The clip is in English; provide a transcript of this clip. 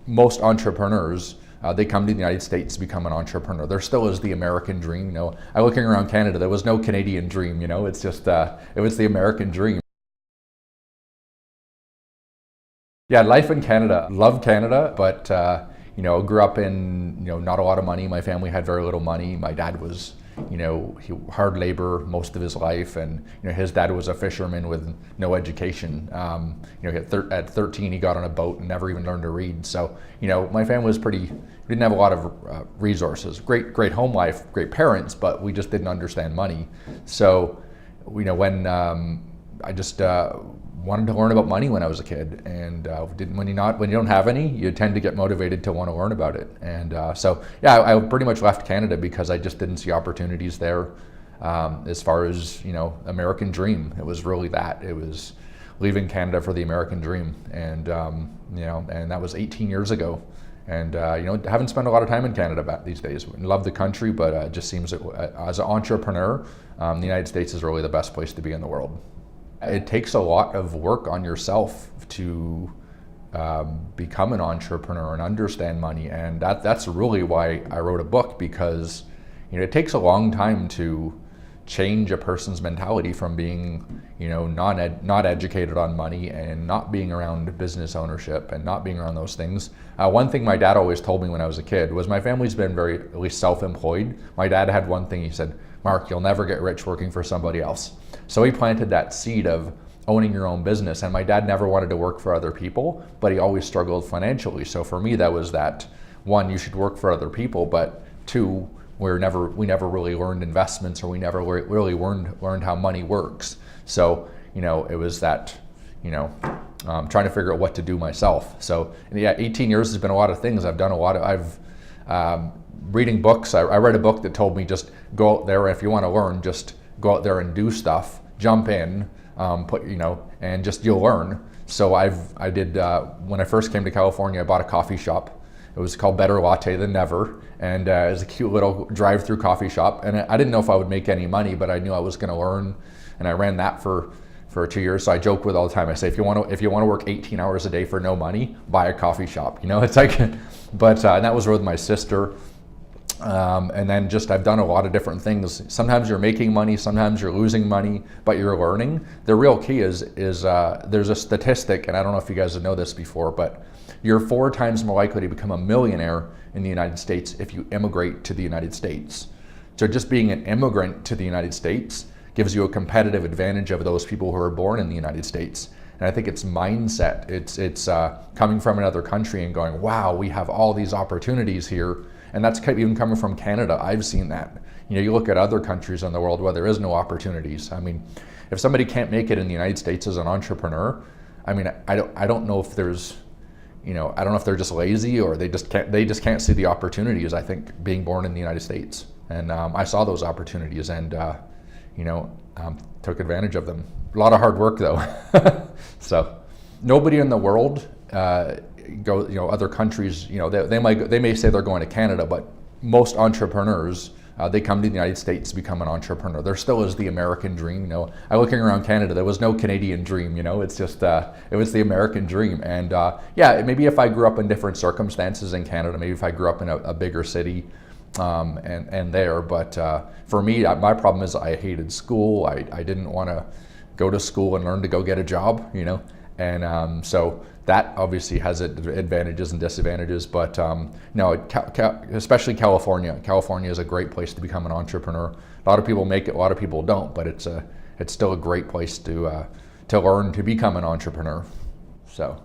most entrepreneurs, they come to the United States to become an entrepreneur. There still is the American dream. I looking around Canada, there was no Canadian dream. It's just it was the American dream. Yeah, life in Canada. Love Canada, but grew up in not a lot of money. My family had very little money. My dad was hard labor most of his life, and his dad was a fisherman with no education. At 13 he got on a boat and never even learned to read. So my family was we didn't have a lot of resources. Great home life, great parents, but we just didn't understand money. So when I just wanted to learn about money when I was a kid, and when you don't have any, you tend to get motivated to want to learn about it. And so yeah, I pretty much left Canada because I just didn't see opportunities there. As far as American dream, it was really that. It was leaving Canada for the American dream, and and that was 18 years ago. And haven't spent a lot of time in Canada these days. Love the country, but it just seems that as an entrepreneur, the United States is really the best place to be in the world. It takes a lot of work on yourself to become an entrepreneur and understand money, and that's really why I wrote a book, because it takes a long time to change a person's mentality from being not educated on money and not being around business ownership and not being around those things. One thing my dad always told me when I was a kid was my family's been very, at least self-employed. My dad had one thing he said, "Mark, you'll never get rich working for somebody else." So he planted that seed of owning your own business, and my dad never wanted to work for other people, but he always struggled financially. So for me, that was that, one, you should work for other people, but two, we never really learned investments, or we never really learned how money works. So it was that trying to figure out what to do myself. So yeah, 18 years has been a lot of things. I've done a lot of reading books. I read a book that told me just go out there, if you want to learn, just go out there and do stuff, jump in, and just you'll learn. So I did when I first came to California, I bought a coffee shop. It was called Better Latte Than Never, and it was a cute little drive-through coffee shop. And I didn't know if I would make any money, but I knew I was going to learn, and I ran that for 2 years. So I joke with all the time. I say, if you want to work 18 hours a day for no money, buy a coffee shop. It's like, but and that was with my sister. And then I've done a lot of different things. Sometimes you're making money, sometimes you're losing money, but you're learning. The real key is there's a statistic, and I don't know if you guys know this before, but you're 4 times more likely to become a millionaire in the United States if you immigrate to the United States. So just being an immigrant to the United States gives you a competitive advantage of those people who are born in the United States. And I think it's mindset. It's coming from another country and going, wow, we have all these opportunities here. And that's even coming from Canada. I've seen that. You look at other countries in the world where there is no opportunities. I mean, if somebody can't make it in the United States as an entrepreneur, I mean, I don't know if there's, I don't know if they're just lazy or they just can't see the opportunities. I think being born in the United States, and I saw those opportunities, and took advantage of them. A lot of hard work though. So nobody in the world other countries, they may say they're going to Canada, but most entrepreneurs, they come to the United States to become an entrepreneur. There still is the American dream. I looking around Canada, there was no Canadian dream. It's just it was the American dream. And yeah, maybe if I grew up in different circumstances in Canada, maybe if I grew up in a bigger city, and there. But for me, my problem is I hated school. I didn't want to go to school and learn to go get a job. And so that obviously has advantages and disadvantages, but no, especially California. California is a great place to become an entrepreneur. A lot of people make it, a lot of people don't, but it's still a great place to learn to become an entrepreneur. So.